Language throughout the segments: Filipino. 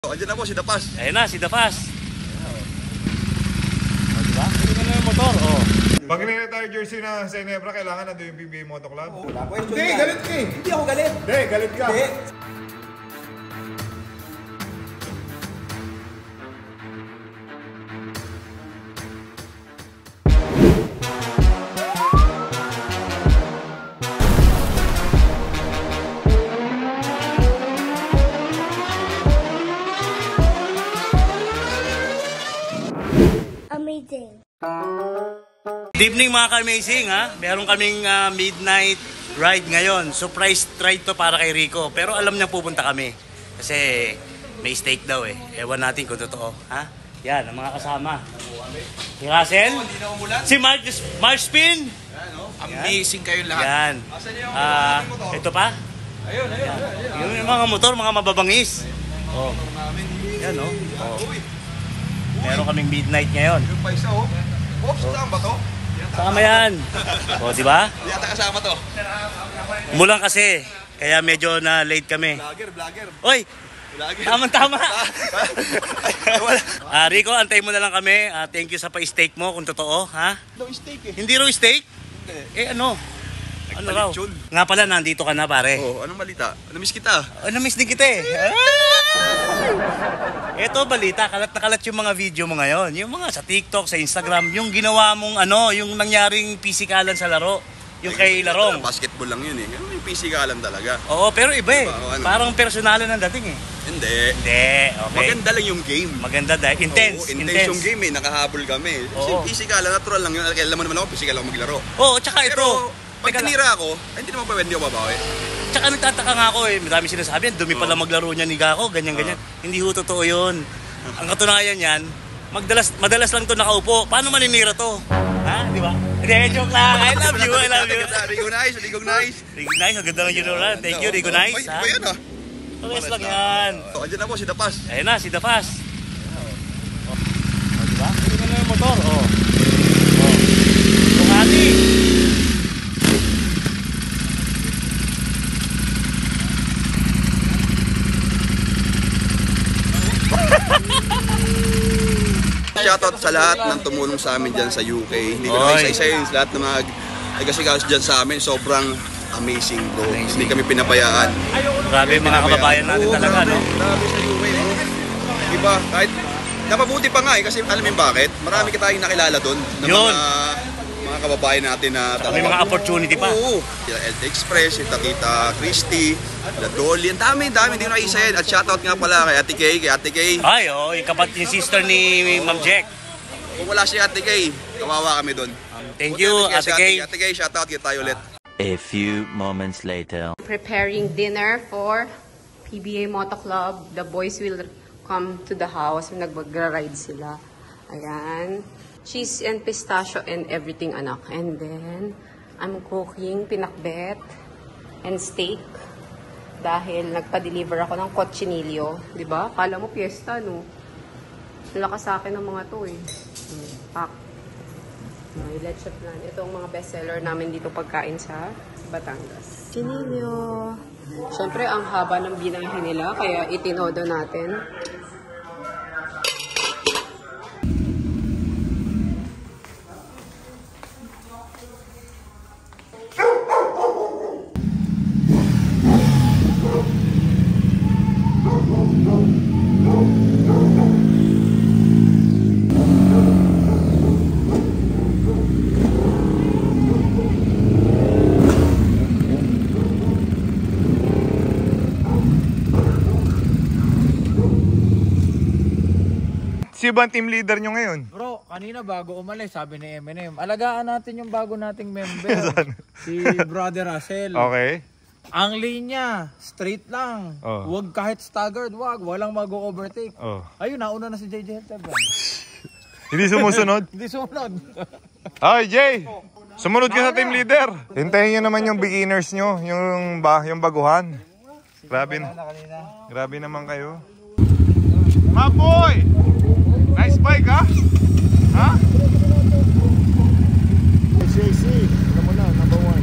Andiyan na po si Dapas. Ayun na, si Dapas. Diba? Ito na yung motor, oh. Pag nire-retire jersey na sa Inebra, kailangan na doon yung PBA Moto Club. Wala question. Hindi, galit ka eh. Hindi ako galit. Hindi, galit ka. Hindi. Amazing. Good evening mga ka-amazing, ha. Meron kaming midnight ride ngayon. Surprise ride to para kay Rico. Pero alam niya pupunta kami. Kasi may stake daw eh. Ewan natin kung totoo. Ha? Yan, ang mga kasama. Si Russell. Si Mark Spin. Amazing kayo lahat. Yan. Ito pa. Ayun. Yung mga motor, mga mababangis. Oh. Yan, oh. Meron kaming midnight ngayon. Yung pa isa, oh. Oh, saan ba to? Kasama yan. O, di ba? Hindi ata kasama to. Umulan kasi. Kaya medyo na late kami. Vlogger. Oy! Vlogger. Tama. Rico, antay mo na lang kami. Thank you sa pa-steak mo kung totoo. Ha? No steak eh. Hindi raw steak? Eh ano? Ano raw? Nga pala, nandito ka na pare. Oh, anong balita? Namiss kita. Namiss din kita eh. Eto balita, kalat na kalat yung mga video mo ngayon. Yung mga sa TikTok, sa Instagram, yung ginawa mong yung nangyaring pisikalan sa laro. Yung kay Larong. Basketball lang yun eh. Yung pisikalan talaga. Oo, pero iba eh. Ano? Parang personalan ang dating eh. Hindi. Okay. Maganda lang yung game. Maganda dahil intense. Oo, intense yung game eh. Nakahabol kami. Kasi pisikalan, natural lang yun. Kailan mo naman ako, pisikal ako maglaro. Oo, tsaka ito. Pero pag tinira ako, hindi naman pa hindi ako babawi. Tsaka nagtataka nga ako eh. Marami sinasabi, dumi pala maglaro niya ni Gako, ganyan. Hindi ho totoo yun. Ang katunayan yan, madalas lang to nakaupo. Paano maninira to? Ha? Di ba? Hindi, joke lang. I love you. Rico nice. Rico nice, ang ganda ng yun. Thank you, Rico nice. Iba yan ah. Pares lang yan. Andiyan na po si Dapas. Ayun na, si Dapas. Di ba? Ito na yung motor. Bukati. Shoutout sa lahat ng tumulong sa amin dyan sa UK. Hindi ko na isa-isa lahat ng mga nagkasigawas dyan sa amin. Sobrang amazing bro. Hindi kami pinabayaan. Grabe mga kababayan natin talaga, no? Grabe sa UK bro. Diba? Kahit napabuti pa nga eh. Kasi alam mo bakit? Marami ka tayong nakilala doon. Mga kababayan natin na talaga. May mga opportunity pa. Oo. Sila LT Express, si Tita Christy, la Dolly. Ang dami. Hindi ko naisa yan. At shoutout nga pala kay Ate Kay. Ay, yung kapatid, yung sister ni Ma'am Jack. Kung wala si Ate Kay, kawawa kami doon. Thank you, Ate Kay. Ate Kay, shoutout kita tayo ulit. A few moments later. Preparing dinner for PBA Moto Club. The boys will come to the house. Nag-ride sila. Ayan. Cheese and pistachio and everything, anak. And then, I'm cooking pinakbet and steak. Dahil nagpa-deliver ako ng cochinillo. Diba? Kala mo piyesta, no? Nalakas sa akin ng mga to, eh. Pak. Leche plan. Ito ang mga bestseller namin dito pagkain sa Batangas. Chinillo. Siyempre, ang haba ng binahe nila, kaya itinodo natin. Sino ba ang team leader nyo ngayon? Bro, kanina bago umalis, sabi ni Eminem, alagaan natin yung bago nating member, si Brother Russell. Okay. Ang linya, straight lang. Huwag kahit staggered, walang mag-overtake. Ayun, nauna na si JJ Helterbrand. Hindi sumusunod? Hindi sumunod. Ay, Jay! Sumunod ka sa team leader. Hintayin nyo naman yung beginners nyo, yung baguhan. Grabe naman kayo. Maboy! Nice bike, ha? Ha? JC, alam mo na, number 1.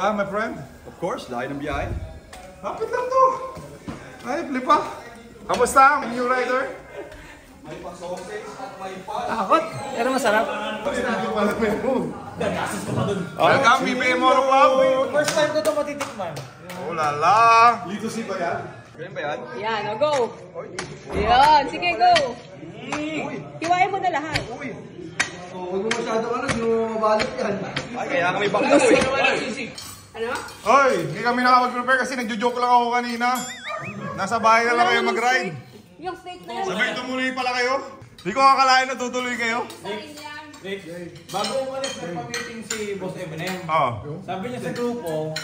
ba, my friend? Of course, dahil ng biyahe. Lapit lang to. Ay, flip pa. Kamusta ang new rider? Takot. Pero masarap. Welcome, PBA Moto Club. First time ko ito matitikman. Oh, lala. Lito si ba yan? Ganyan ba yan? Yan, o go. Yan, sige, go. Hiwain mo na lahat. Huwag mo masyado ka na, hindi mo mabalot yan. Ay, kaya kami bangko eh. Ano? Hoy, hindi kami nakapag-prepare kasi nagjo-joke lang ako kanina. Nasa bahay na lang kayo mag-ride. Yung steak na yan. Sabay tumuloy pala kayo. Hindi ko akalain na tutuloy kayo. Bago umalis, nagpa-meeting si Boss Eminem. Sabi niya sa grupo,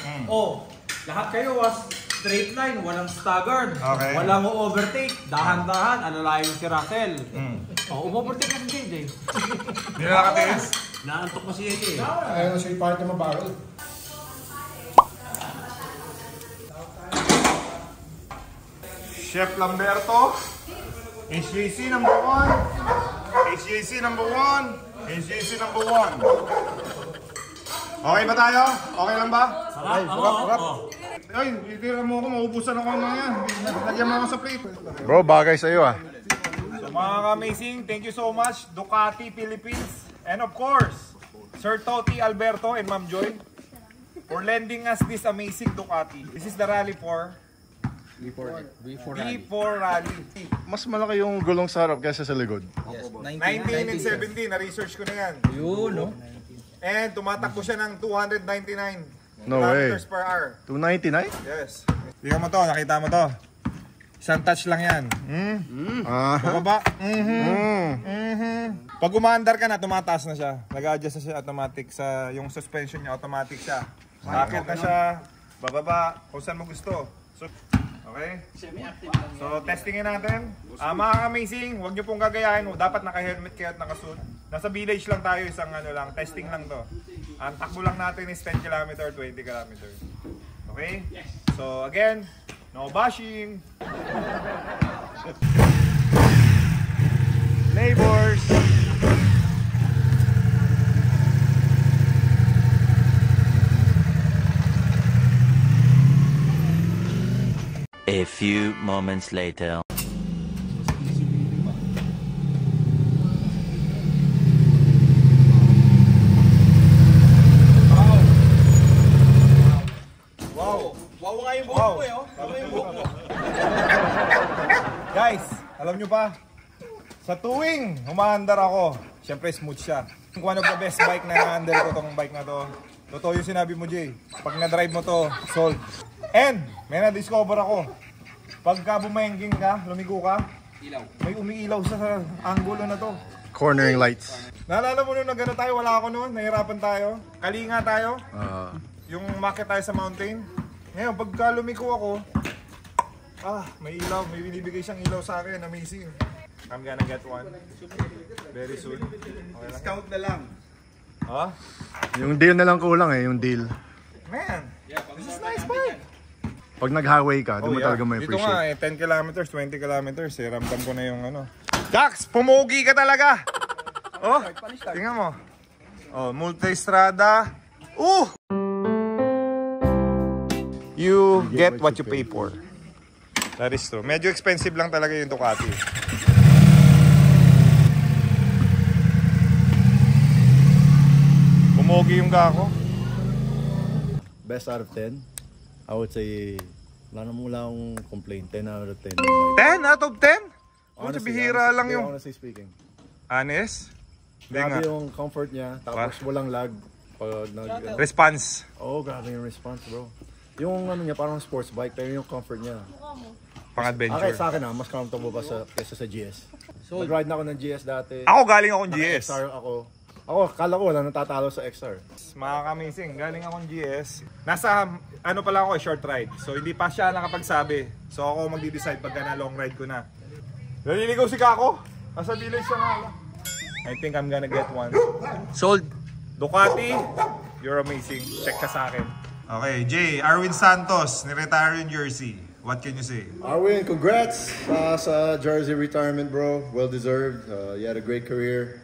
lahat kayo was straight line, walang staggered, Okay. walang overtake, dahan-dahan, alalayan si Russell. Umovertake na si JJ. Hindi na nakatiis. Naantok mo si Eke. Ayaw siya yung party mabagal. Chef Lamberto. HJC number 1. HJC number 1. HJC number 1. Okay ba tayo? Okay lang ba? Sarap, sarap. Ay, itira mo ako, maubusan ako ng yan. Lagyan mo ako sa plate. Bro, bagay sa'yo ah. So mga ka-amazing, thank you so much, Ducati Philippines. And of course, Sir Toti Alberto and Ma'am Joy for lending us this amazing Ducati. This is the Rally 4. B4 Rally. Mas malaki yung gulong sa harap kaysa sa likod. 19 and 17, na-research ko na yan. Yun, no? And tumatakbo siya ng 299 No way. kilometers per hour. 299? Yes. Tingnan mo to, nakita mo to. Isang touch lang yan. Bababa. Pag umaandar ka na, tumataas na siya. Nag-adjust na siya automatic sa yung suspension niya, automatic siya. Akit na siya, bababa, kung saan mo gusto. So, okay? So, testingin natin. Mga amazing, huwag nyo pong gagayahin. Dapat naka-helmet kayo at nakasuit. Nasa village lang tayo, isang ano lang, testing lang to. Ang takbo lang natin is 10 km, 20 km. Okay? So, again, no bashing. Neighbors! A few moments later. Guys, alam nyo ba? Sa tuwing umaandar ako, syempre smooth siya. One of the best bike na na-handle ko tong bike na to. Totoo yung sinabi mo, Jay. Pag na-drive mo to, sold. And, may na-discover ako. Pagka bumahengging ka, lumigo ka, may umiilaw sa angulo na to. Cornering lights. Naalala mo nung nagano tayo, wala ako noon, nahirapan tayo. Kalinga tayo, yung umakyat tayo sa mountain. Ngayon, pagka lumiko ako, may ilaw, may binibigay siyang ilaw sa akin, amazing. I'm gonna get one very soon. Okay, discount na lang. Ha? Yung deal na lang kulang eh, yung deal. Man, this is nice bike. Pag nag-highway ka, doon mo talaga may Dito nga appreciate. 10 kilometers, 20 kilometers, ramdam ko na yung ano. Dax, pumugi ka talaga! Oh, tingnan mo. Oh, multi-strada. You get what you pay for. That is true. Medyo expensive lang talaga yung Ducati. Pumugi yung gako. Best out of 10, I would say, wala akong complaint. 10 out of 10. 10 out of 10? Kung bihira lang yung... Honestly speaking. Honest? Grabe yung comfort niya, tapos walang lag. Pag Response. grabe yung response, bro. Yung ano niya, parang sports bike, pero yung comfort niya. Pang-adventure. Okay, sa akin mas comfortable pa kesa sa GS. Nag-ride na ako ng GS dati. Ako galing akong GS. XR ako. Kala ko wala natatalo sa XR. Mga ka-amazing, galing akong GS. Nasa, ano pala ako, short ride. So, hindi pa siya nakapagsabi. So, ako magdi-decide pagka na long ride ko na. Naliligaw si Kako. Nasa village siya nga. I think I'm gonna get one. Sold. Ducati, you're amazing. Check ka sa akin. Okay, Jay, Arwin Santos, ni-retire yung jersey. What can you say? Arwin, congrats sa jersey retirement, bro. Well deserved. You had a great career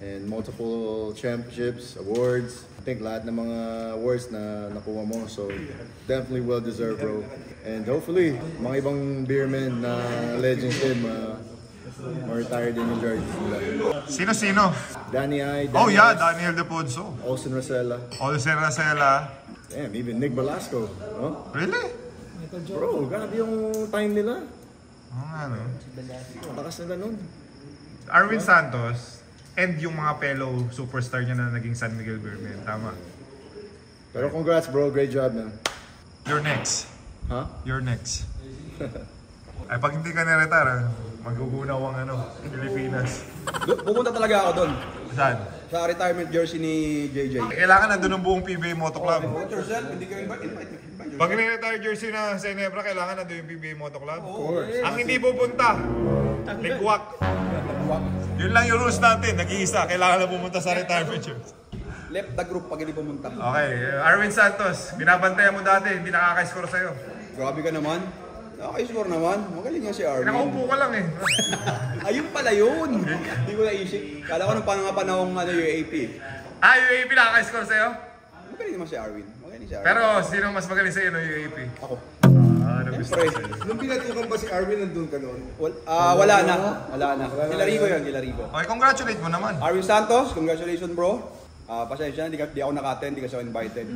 and multiple championships, awards. think lahat ng mga awards na nakuha mo. So, definitely well-deserved, bro. And hopefully, mga ibang beermen na legends din, ma-retire din yung jersey nila. Sino-sino? Danny I, Oh yeah, Daniel Deponso. Olsen Rosella. Olsen Rosella. Damn, even Nick Velasco. No? Really? Bro, grabe yung time nila. Oo nga, no? Lakas nila nun. Arwin Santos and yung mga fellow superstar niya na naging San Miguel Beermen. Tama. Pero congrats, bro. Great job, man. You're next. Huh? You're next. Ay, pag hindi ka na-retire, magugunaw ang Pilipinas. Pupunta talaga ako doon. Saan? Sa retirement jersey ni JJ. Kailangan nandun ang buong PBA Moto Club. Put yourself, hindi ka invite. Pag ni-retire jersey na sa Ginebra, kailangan nandun yung PBA Moto Club. Of course. Ang hindi pupunta, ligwak. Yun lang yung rules natin, nag-iisa. Kailangan na pumunta sa retirement jersey. Left the group pag hindi pumunta. Okay, Arwin Santos, binabantayan mo dati, hindi nakaka-score sa'yo. Grabe ka naman. Nakaka-score naman. Magaling nga si Arwin. Nakaupo ka lang eh. Ayun pala yun. Hindi ko naisip. Kala ko nung panahong UAP. UAP nakaka-score sa'yo? Magaling naman si Arwin. Magaling si Arwin. Pero sino mas magaling sa'yo no UAP? Ako. Nagusto Siyempre. ko sa'yo. Nung pinatukan ba si Arwin, nandun ka noon? Wala na. Wala na. Kila Rico yun, kila Rico. Okay, congratulate mo naman. Arwin Santos, congratulations bro. Pasensya na, hindi ako naka-attend, hindi kasi ako invited.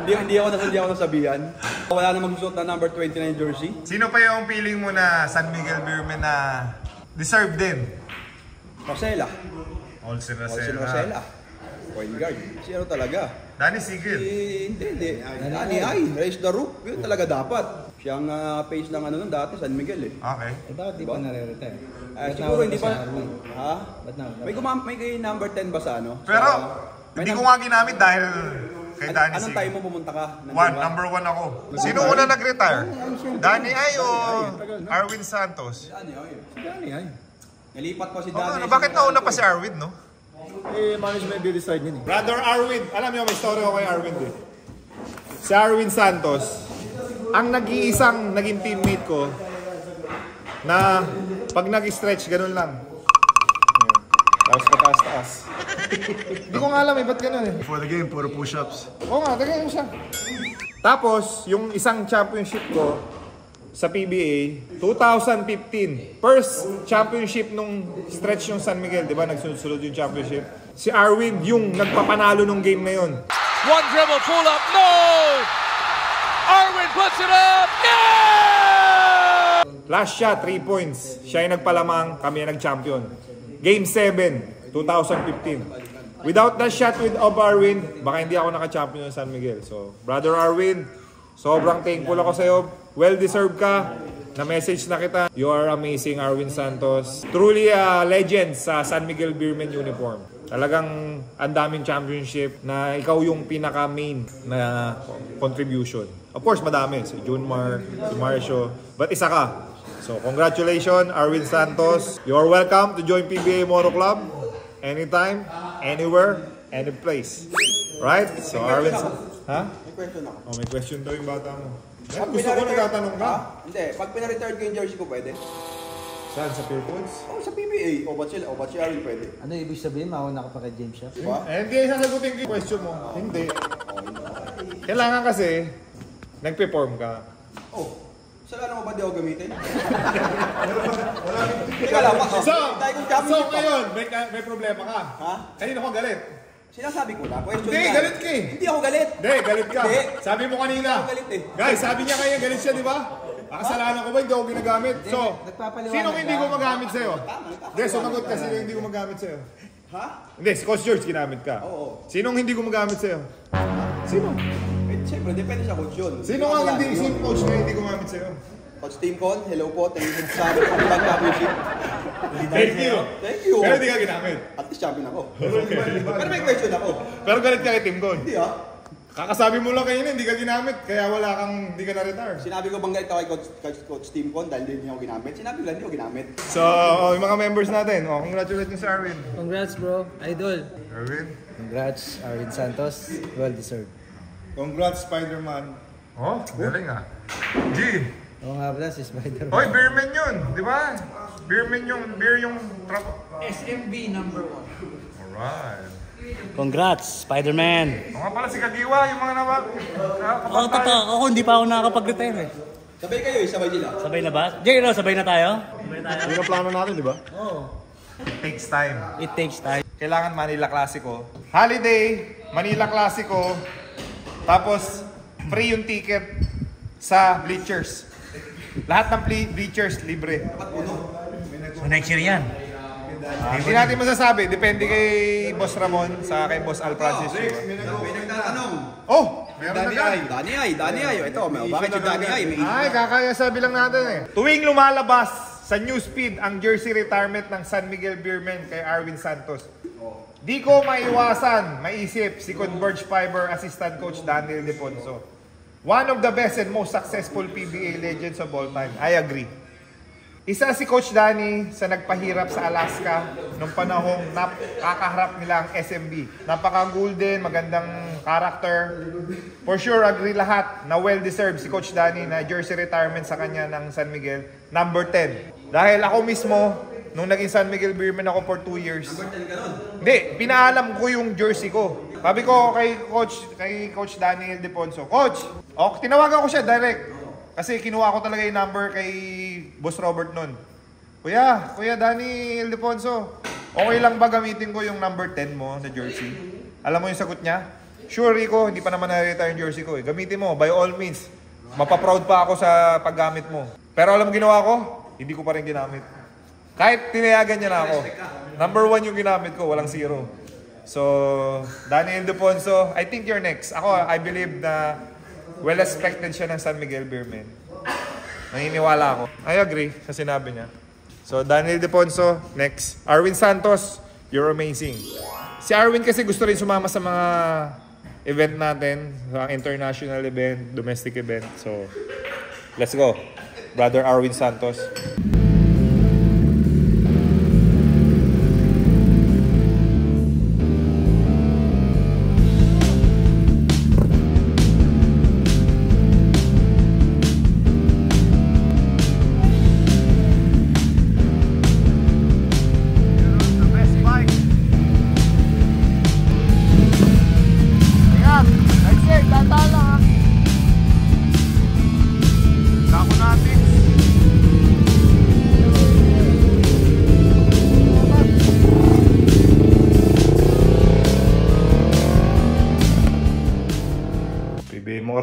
hindi ako nasabihan. Wala na magsusuot na number 29 jersey. Sino pa yung feeling mo na San Miguel Beermen na deserve din? Rosella. Olsen Olsen Rosella. Rosella. Point guard. Si ano talaga? Danny Sigil. Hindi. Danny ay, raise the roof. Yun talaga dapat. Siyang face ng ano nun dati, San Miguel eh. Okay. Bakit di pa nare-retire? Siguro hindi pa. Ha? Ba't na? May number 10 ba sa ano? Pero, hindi ko nga ginamit dahil kay Danny Anong Sigil. time mo pumunta ka? Number 1 ako. Sino una nag-retire? Danny Ay o Arwin Santos? Danny ay. Nalipat pa si Oh, Danny. bakit nauna pa si Arwin, no? Eh, management decide yun eh. Brother Arwin, alam niyo may story ako kay Arwin din. Si Arwin Santos, ang nag-iisang naging teammate ko na pag nag-stretch, ganun lang. Tapos pataas-taas. Hindi ko nga alam eh, ba't ganun eh? For the game, puro push-ups. Oo nga, ganun siya. Tapos, yung isang championship ko sa PBA, 2015, first championship nung stretch yung San Miguel, di ba? Nagsunod-sunod yung championship. Si Arwin, yung nagpapanalo nung game na yun. One dribble, pull up, no! Arwin puts it up, yeah! Last shot, 3 points. Siya yung nagpalamang, kami yung nag-champion. Game 7, 2015. Without that shot of Arwin, baka hindi ako naka-champion ng San Miguel. So, Brother Arwin, sobrang thankful ako sa'yo. Well-deserved ka. Na-message na kita. You are amazing, Arwin Santos. Truly a legend sa San Miguel Beermen uniform. Talagang ang daming championship na ikaw yung pinaka-main na contribution. Of course, madami. Si Junmar, si Marcio. But isa ka. So, congratulations, Arwin Santos. You are welcome to join PBA Moto Club. Anytime, anywhere, any place. Right? So, Arwin Santos. Ha? May question ako. Oh, may question daw yung bata mo. Pag Gusto ko pina-retire- nagtatanong ka. Hindi, pag pina-retire ko yung jersey ko, pwede? Saan? Sa Pure Foods? Sa PBA. O ba't si Arwin pwede? Ano ibig sabihin? Mauna ka pa kay James Shop? Diba? Eh, hindi sasagutin ko yung question mo. Hindi. Kailangan kasi, nag-perform ka. Sala mo ba di ako gamitin? Teka lang, dahil kung championship So pa. ngayon, may problema ka. Ha? Kanino ka galit? Sinasabi ko na, question Hindi, yan. galit ka eh. Hindi ako galit. Hindi, galit ka. Hindi. Sabi mo kanina. Ako galit eh. Guys, sabi niya kayo, galit siya, di ba? Kasalanan ko ba? Hindi ako ginagamit. So, nagpapaliwanag sinong hindi ka. ko magamit sa'yo? Hindi, sumagot ka sino hindi ko magamit sa'yo. Ha? Hindi, si Coach George ginamit ka. Oo. Sinong hindi ko magamit sa'yo? Sino? Eh, siyempre, depende sa coach yun. Sino nga hindi, sino coach na hindi gumamit sa'yo? Coach Team Con, hello po. Thank you sa amin kung ilang championship. Thank you. Thank you. Pero hindi ka ginamit. At least champion ako. Pero may question ako. Pero galit ka kay Team Con. Hindi ah. Kakasabi mo lang kanina, hindi ka ginamit. Kaya wala kang, hindi ka na-retire. Sinabi ko bang galit ako kay Coach Team Con dahil hindi niya ako ginamit? Sinabi ko lang, hindi ako ginamit. So, yung mga members natin, congratulations sa Arwin. Congrats bro, idol. Arwin? Congrats Arwin Santos, well deserved. Congrats, Spider-Man. Oh, galing ah. G! Oo nga pala si Spider-Man. Hoy, Beerman yun, di ba? Beer yung trap. SMB number 1. Alright. Congrats, Spider-Man. O nga pala si Kagiwa, yung mga Oo, totoo. Ako hindi pa ako nakakapag-retire eh. Sabay kayo, sabay nila. Sabay na ba? Jay, sabay na tayo? Yun ang plano natin, di ba? It takes time. It takes time. Kailangan Manila Classico. Holiday, Manila Classico. Tapos, free yung ticket sa bleachers. Lahat ng bleachers, libre. So next year yan. Hindi natin masasabi. Depende kay Boss Ramon sa kay Boss Al Francis. May nagtatanong. Oh! Meron na Dani Ay. Ito, bakit yung Dani Ay? Ay, kakayasabi lang natin eh. Tuwing lumalabas sa newsfeed ang jersey retirement ng San Miguel Beermen kay Arwin Santos, di ko maiwasan, maisip si Converge Fiber Assistant Coach Daniel Deponso. One of the best and most successful PBA legends of all time. I agree. Isa si Coach Danny sa nagpahirap sa Alaska nung panahong nakakaharap nila ang SMB. Napaka-golden, magandang character. For sure, agree lahat na well-deserved si Coach Danny na jersey retirement sa kanya ng San Miguel. Number 10. Dahil ako mismo, nung naging San Miguel Beerman ako for 2 years. Number 10 ka nun? Hindi, pinaalam ko yung jersey ko. Sabi ko kay Coach Daniel Deponso, Coach, tinawagan ko siya direct. Kasi kinuha ko talaga yung number kay Boss Robert nun. Kuya Danny Ildefonso, okay lang ba gamitin ko yung number 10 mo sa jersey? Alam mo yung sagot niya? Sure, Rico, hindi pa naman na-retire yung jersey ko eh. Gamitin mo, by all means. Mapaproud pa ako sa paggamit mo. Pero alam mo ginawa ko? Hindi ko pa rin ginamit. Kahit tinayagan niya na ako. Number 1 yung ginamit ko, walang 0. So, Danny Ildefonso, I think you're next. Ako, I believe na well-respected siya ng San Miguel Beermen. Naniniwala ako. I agree sa sinabi niya. So, Daniel Deponso, next. Arwin Santos, you're amazing. Si Arwin kasi gusto rin sumama sa mga event natin, sa international event, domestic event. So, let's go. Brother Arwin Santos.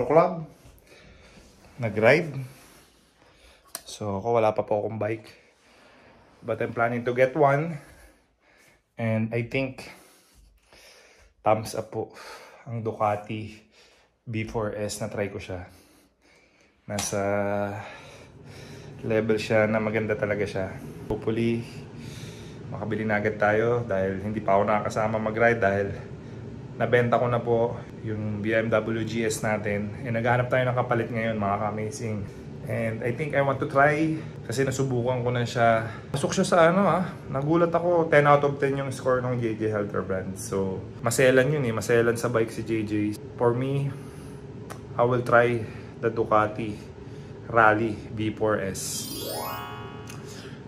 Club, nag-ride. So ako wala pa po akong bike, but I'm planning to get one, and I think thumbs up po ang Ducati B4S. na try ko siya, nasa level siya na maganda talaga siya. Hopefully makabili na agad tayo dahil hindi pa ako nakakasama mag-ride dahil nabenta ko na po yung BMW GS natin. And naghahanap tayo ng kapalit ngayon, mga ka-amazing. And I think I want to try kasi nasubukan ko na siya. Pasok siya sa nagulat ako. 10 out of 10 yung score ng JJ Helterbrand. So, maselan yun eh. Maselan sa bike si JJ. For me, I will try the Ducati Rally V4S.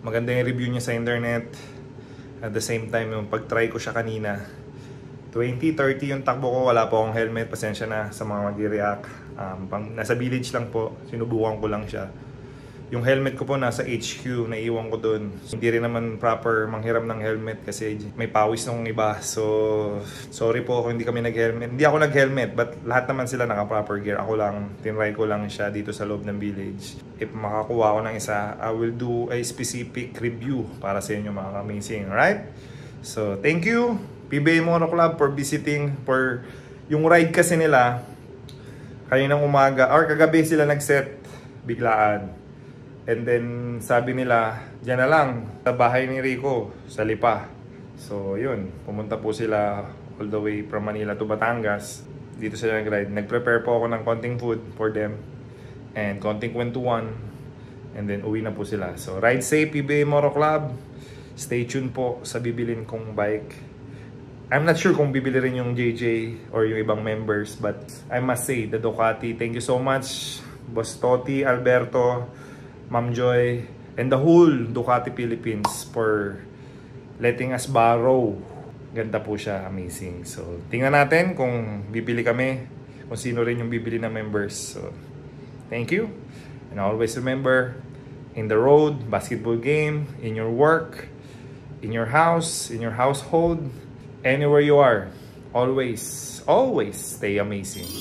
Maganda yung review niya sa internet. At the same time, yung pag-try ko siya kanina, 20-30 yung takbo ko, wala po akong helmet, pasensya na sa mga mag-react. Nasa village lang po, sinubukan ko lang siya. Yung helmet ko po nasa HQ, naiwan ko dun. Hindi rin naman proper manghiram ng helmet kasi may pawis nung iba. So, sorry po kung hindi kami nag-helmet. Hindi ako nag-helmet, but lahat naman sila naka-proper gear. Ako lang, tinry ko lang siya dito sa loob ng village. If makakuha ko ng isa, I will do a specific review para sa inyo, mga amazing. Alright? So, thank you PBA Moto Club for visiting. For yung ride kasi nila kaninang umaga or kagabi sila nag-set biglaan, and then sabi nila diyan na lang sa bahay ni Rico sa Lipa. So yun, pumunta po sila all the way from Manila to Batangas. Dito sila nag-ride. Nag-prepare po ako ng konting food for them and konting kwentuhan, and then uwi na po sila. So ride safe PBA Moto Club. Stay tuned po sa bibilin kong bike. I'm not sure kung bibili rin yung JJ or yung ibang members, but I must say, the Ducati, thank you so much, Boss Toti, Alberto, Ma'am Joy, and the whole Ducati Philippines for letting us borrow Ganda po siya, amazing. So, tingnan natin kung bibili kami, kung sino rin yung bibili na members. So, thank you. And always remember, in the road, basketball game, in your work, in your house, in your household, anywhere you are, always, always stay amazing.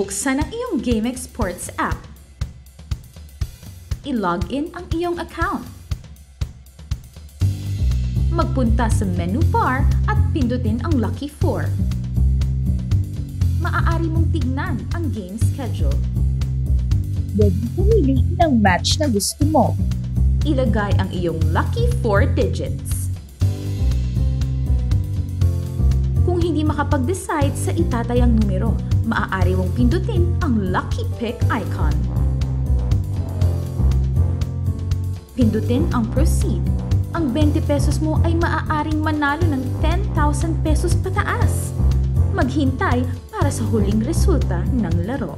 Buksan ang iyong GameX Sports app. I-log in ang iyong account. Magpunta sa menu bar at pindutin ang Lucky 4. Maaari mong tignan ang game schedule. Pwede pumili ng match na gusto mo. Ilagay ang iyong Lucky 4 digits. Kung hindi makapag-decide sa itatayang numero, maaari mong pindutin ang Lucky Pick icon. Pindutin ang Proceed. Ang 20 pesos mo ay maaaring manalo ng 10,000 pesos pataas. Maghintay para sa huling resulta ng laro.